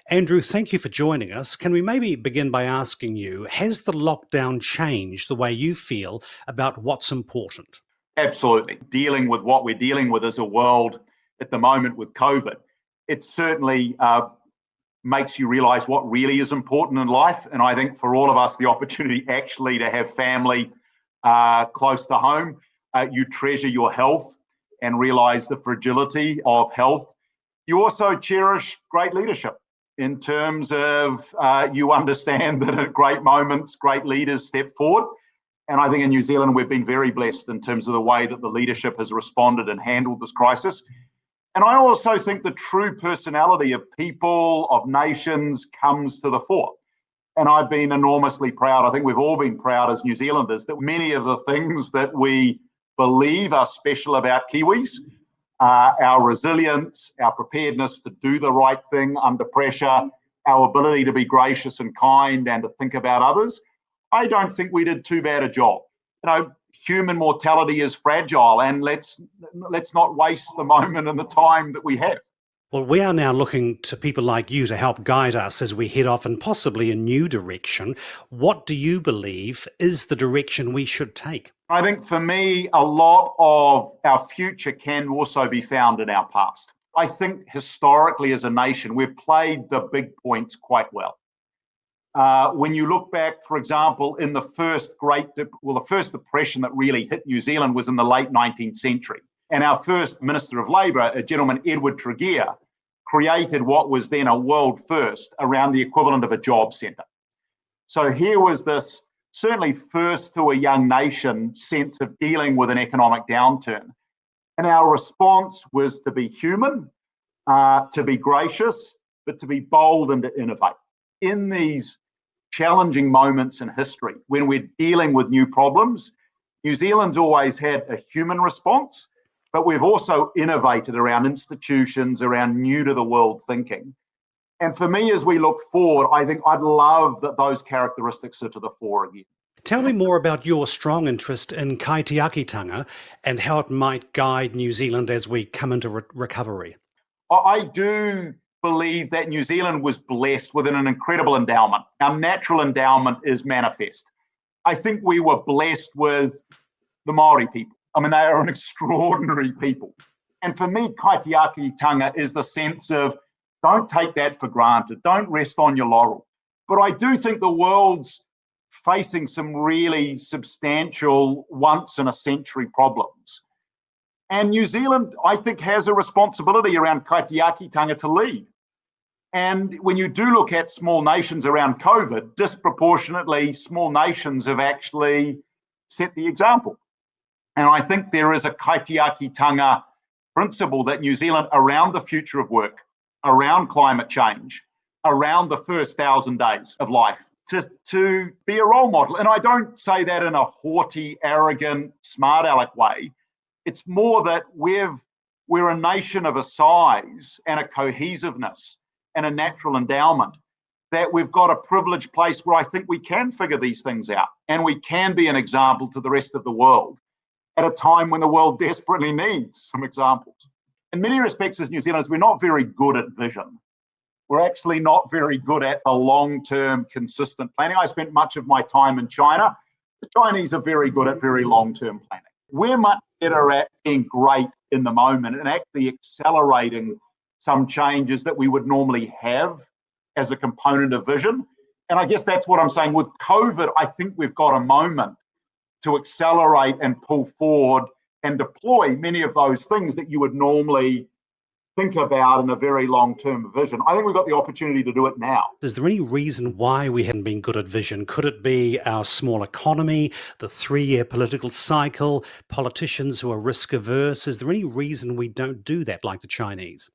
Andrew, thank you for joining us. Can we maybe begin by asking you, has the lockdown changed the way you feel about what's important? Absolutely. Dealing with what we're dealing with as a world at the moment with COVID, it certainly makes you realize what really is important in life. And I think for all of us, the opportunity actually to have family close to home, you treasure your health and realize the fragility of health. You also cherish great leadership in terms of you understand that at great moments, great leaders step forward. And I think in New Zealand, we've been very blessed in terms of the way that the leadership has responded and handled this crisis. And I also think the true personality of people, of nations, comes to the fore. And I've been enormously proud. I think we've all been proud as New Zealanders that many of the things that we believe are special about Kiwis, our resilience, our preparedness to do the right thing under pressure, our ability to be gracious and kind and to think about others, I don't think we did too bad a job. Human mortality is fragile, and let's not waste the moment and the time that we have. Well, we are now looking to people like you to help guide us as we head off in possibly a new direction. What do you believe is the direction we should take? I think for me, a lot of our future can also be found in our past. I think historically as a nation, we've played the big points quite well. When you look back, for example, in the first depression that really hit New Zealand was in the late 19th century. And our first Minister of Labour, a gentleman, Edward Tregear, created what was then a world first around the equivalent of a job centre. So here was this certainly first to a young nation sense of dealing with an economic downturn. And our response was to be human, to be gracious, but to be bold and to innovate. In these challenging moments in history, when we're dealing with new problems, New Zealand's always had a human response, but we've also innovated around institutions, around new to the world thinking. And for me, as we look forward, I think I'd love that those characteristics are to the fore again. Tell me more about your strong interest in Kaitiakitanga and how it might guide New Zealand as we come into recovery. I do believe that New Zealand was blessed with an incredible endowment. Our natural endowment is manifest. I think we were blessed with the Māori people. I mean, they are an extraordinary people. And for me, Kaitiakitanga is the sense of don't take that for granted. Don't rest on your laurel. But I do think the world's facing some really substantial once-in-a-century problems. And New Zealand, I think, has a responsibility around Kaitiakitanga to lead. And when you do look at small nations around COVID, disproportionately, small nations have actually set the example. And I think there is a Kaitiakitanga principle that New Zealand, around the future of work, around climate change, around the first 1,000 days of life, to be a role model. And I don't say that in a haughty, arrogant, smart aleck way. It's more that we're a nation of a size and a cohesiveness and a natural endowment that we've got a privileged place where I think we can figure these things out and we can be an example to the rest of the world at a time when the world desperately needs some examples. In many respects, as New Zealanders, we're not very good at vision. We're actually not very good at the long-term consistent planning. I spent much of my time in China. The Chinese are very good at very long-term planning. We're much better at being great in the moment and actually accelerating some changes that we would normally have as a component of vision. And I guess that's what I'm saying. With COVID, I think we've got a moment to accelerate and pull forward and deploy many of those things that you would normally think about in a very long-term vision. I think we've got the opportunity to do it now. Is there any reason why we haven't been good at vision? Could it be our small economy, the 3-year political cycle, politicians who are risk averse? Is there any reason we don't do that like the Chinese?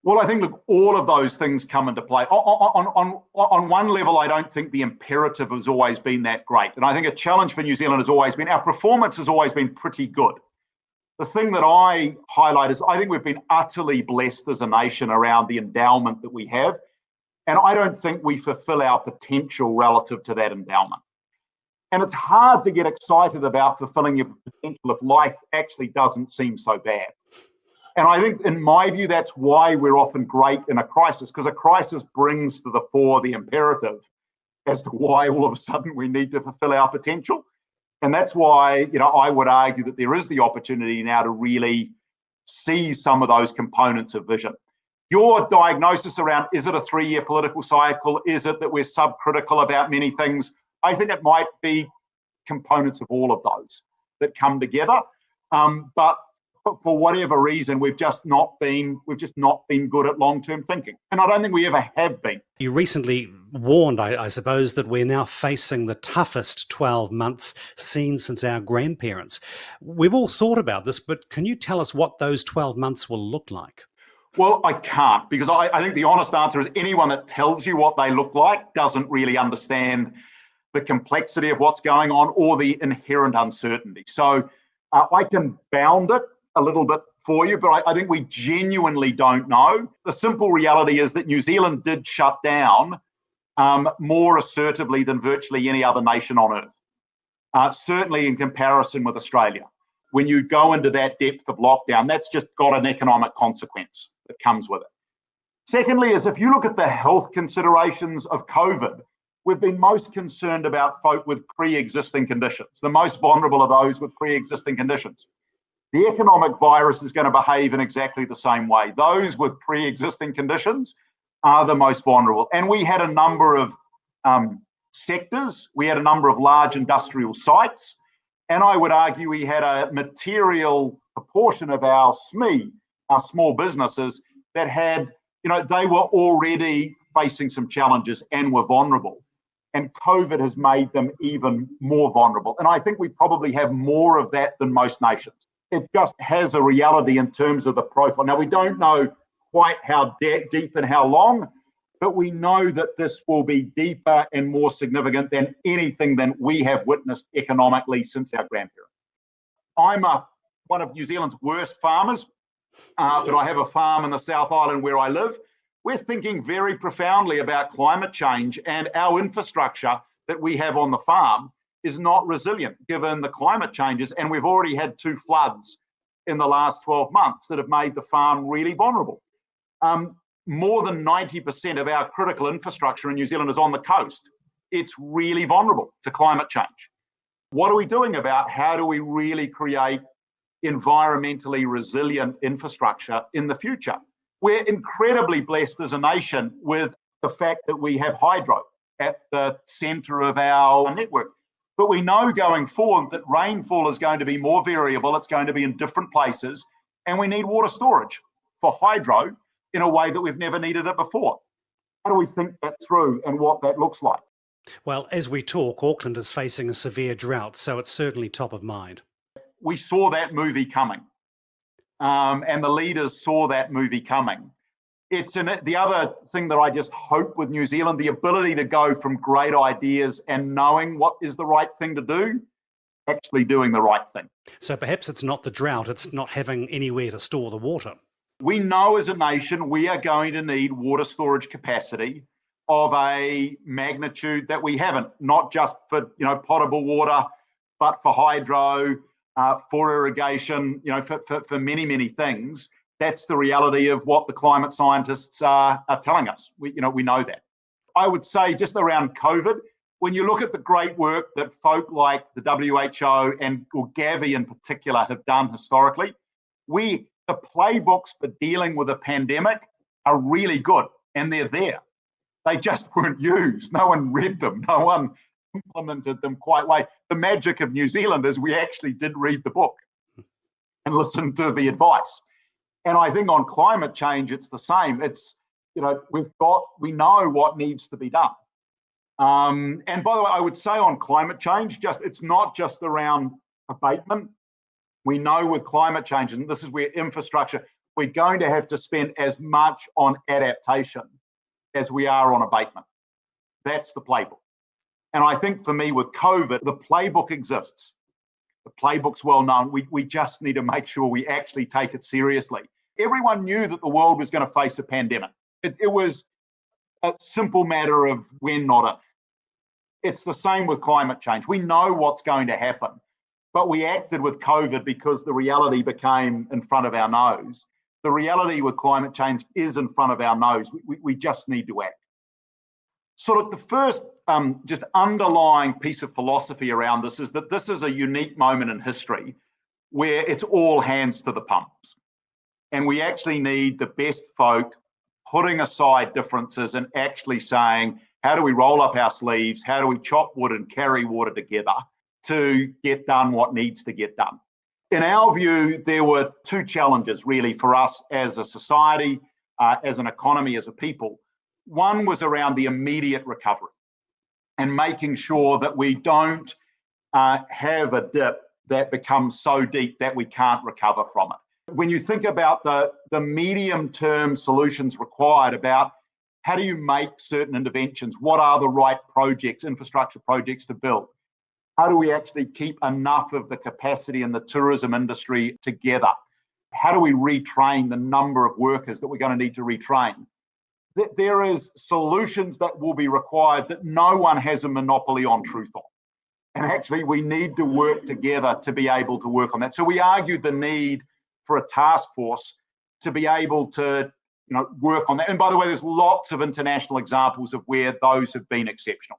Well, I think, look, all of those things come into play. On one level, I don't think the imperative has always been that great. And I think a challenge for New Zealand has always been, our performance has always been pretty good. The thing that I highlight is I think we've been utterly blessed as a nation around the endowment that we have. And I don't think we fulfill our potential relative to that endowment. And it's hard to get excited about fulfilling your potential if life actually doesn't seem so bad. And I think, in my view, that's why we're often great in a crisis, because a crisis brings to the fore the imperative as to why all of a sudden we need to fulfill our potential. And that's why, I would argue that there is the opportunity now to really see some of those components of vision. Your diagnosis around, is it a 3-year political cycle? Is it that we're subcritical about many things? I think it might be components of all of those that come together. But for whatever reason, we've just not been good at long-term thinking. And I don't think we ever have been. You recently warned, I suppose, that we're now facing the toughest 12 months seen since our grandparents. We've all thought about this, but can you tell us what those 12 months will look like? Well, I can't, because I think the honest answer is anyone that tells you what they look like doesn't really understand the complexity of what's going on or the inherent uncertainty. So I can bound it a little bit for you, but I think we genuinely don't know. The simple reality is that New Zealand did shut down more assertively than virtually any other nation on earth, certainly in comparison with Australia. When you go into that depth of lockdown, that's just got an economic consequence that comes with it. Secondly, is if you look at the health considerations of COVID, we've been most concerned about folk with pre-existing conditions. The most vulnerable are those with pre-existing conditions. The economic virus is going to behave in exactly the same way. Those with pre-existing conditions are the most vulnerable. And we had a number of sectors. We had a number of large industrial sites. And I would argue we had a material proportion of our SME, our small businesses, that had, they were already facing some challenges and were vulnerable. And COVID has made them even more vulnerable. And I think we probably have more of that than most nations. It just has a reality in terms of the profile. Now, we don't know quite how deep and how long, but we know that this will be deeper and more significant than anything that we have witnessed economically since our grandparents. I'm one of New Zealand's worst farmers, but I have a farm in the South Island where I live. We're thinking very profoundly about climate change, and our infrastructure that we have on the farm is not resilient given the climate changes. And we've already had 2 floods in the last 12 months that have made the farm really vulnerable. More than 90% of our critical infrastructure in New Zealand is on the coast. It's really vulnerable to climate change. What are we doing about how do we really create environmentally resilient infrastructure in the future? We're incredibly blessed as a nation with the fact that we have hydro at the centre of our network. But we know going forward that rainfall is going to be more variable. It's going to be in different places. And we need water storage for hydro in a way that we've never needed it before. How do we think that through and what that looks like? Well, as we talk, Auckland is facing a severe drought, so it's certainly top of mind. We saw that movie coming, and the leaders saw that movie coming. The other thing that I just hope with New Zealand, the ability to go from great ideas and knowing what is the right thing to do, actually doing the right thing. So perhaps it's not the drought, it's not having anywhere to store the water. We know as a nation we are going to need water storage capacity of a magnitude that we haven't, not just for potable water, but for hydro, for irrigation, for many, many things. That's the reality of what the climate scientists are telling us. We know that. I would say just around COVID, when you look at the great work that folk like the WHO and Gavi in particular have done historically, the playbooks for dealing with a pandemic are really good, and they're there. They just weren't used. No one read them. No one implemented them quite well. The magic of New Zealand is we actually did read the book and listen to the advice. And I think on climate change, it's the same. It's, we know what needs to be done. And by the way, I would say on climate change, it's not just around abatement. We know with climate change, and this is where infrastructure, we're going to have to spend as much on adaptation as we are on abatement. That's the playbook. And I think for me with COVID, the playbook exists. The playbook's well known. We just need to make sure we actually take it seriously. Everyone knew that the world was going to face a pandemic. It was a simple matter of when, not if. It's the same with climate change. We know what's going to happen, but we acted with COVID because the reality became in front of our nose. The reality with climate change is in front of our nose. We just need to act. So look, the first just underlying piece of philosophy around this is that this is a unique moment in history where it's all hands to the pumps. And we actually need the best folk putting aside differences and actually saying, how do we roll up our sleeves? How do we chop wood and carry water together to get done what needs to get done? In our view, there were two challenges really for us as a society, as an economy, as a people. One was around the immediate recovery and making sure that we don't have a dip that becomes so deep that we can't recover from it. When you think about the medium-term solutions required about how do you make certain interventions, what are the right projects, infrastructure projects to build? How do we actually keep enough of the capacity in the tourism industry together? How do we retrain the number of workers that we're going to need to retrain? There is solutions that will be required that no one has a monopoly on truth on. And actually, we need to work together to be able to work on that. So we argued the need for a task force to be able to work on that. And by the way, there's lots of international examples of where those have been exceptional.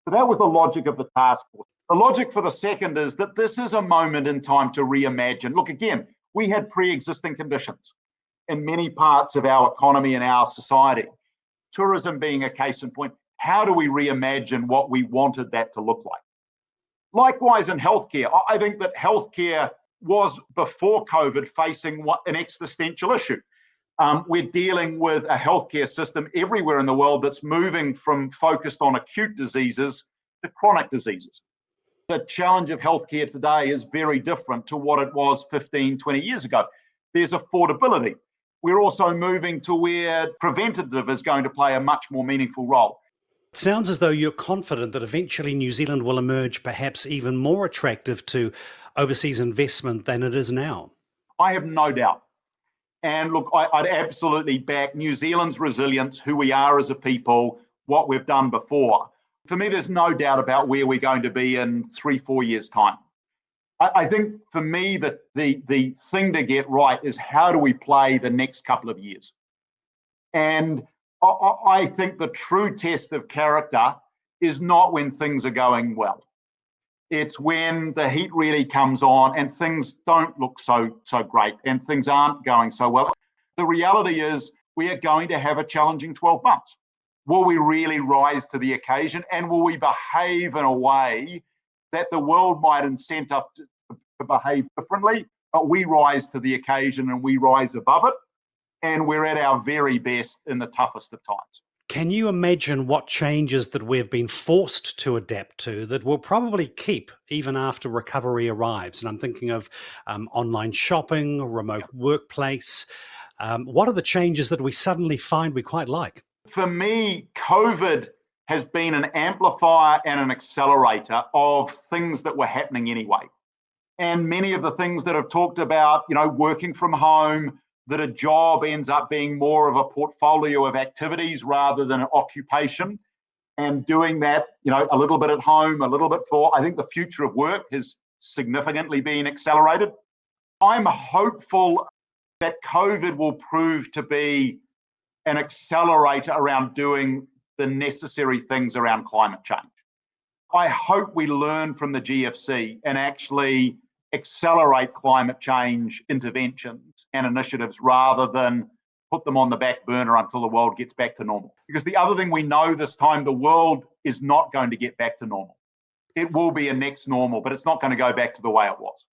So that was the logic of the task force. The logic for the second is that this is a moment in time to reimagine. Look, again, we had pre-existing conditions in many parts of our economy and our society. Tourism being a case in point, how do we reimagine what we wanted that to look like? Likewise in healthcare, I think that healthcare was before COVID facing an existential issue. We're dealing with a healthcare system everywhere in the world that's moving from focused on acute diseases to chronic diseases. The challenge of healthcare today is very different to what it was 15, 20 years ago. There's affordability. We're also moving to where preventative is going to play a much more meaningful role. It sounds as though you're confident that eventually New Zealand will emerge perhaps even more attractive to overseas investment than it is now. I have no doubt. And look, I'd absolutely back New Zealand's resilience, who we are as a people, what we've done before. For me, there's no doubt about where we're going to be in 3-4 years' time. I think for me, that the thing to get right is how do we play the next couple of years? And I think the true test of character is not when things are going well. It's when the heat really comes on and things don't look so great and things aren't going so well. The reality is we are going to have a challenging 12 months. Will we really rise to the occasion, and will we behave in a way that the world might incent us to behave differently, but we rise to the occasion and we rise above it, and we're at our very best in the toughest of times. Can you imagine what changes that we've been forced to adapt to that will probably keep even after recovery arrives? And I'm thinking of online shopping, remote workplace. What are the changes that we suddenly find we quite like? For me, COVID has been an amplifier and an accelerator of things that were happening anyway. And many of the things that I've talked about, working from home, that a job ends up being more of a portfolio of activities rather than an occupation, and doing that, a little bit at home, a little bit I think the future of work has significantly been accelerated. I'm hopeful that COVID will prove to be an accelerator around doing the necessary things around climate change. I hope we learn from the GFC and actually accelerate climate change interventions and initiatives rather than put them on the back burner until the world gets back to normal. Because the other thing we know this time, the world is not going to get back to normal. It will be a next normal, but it's not going to go back to the way it was.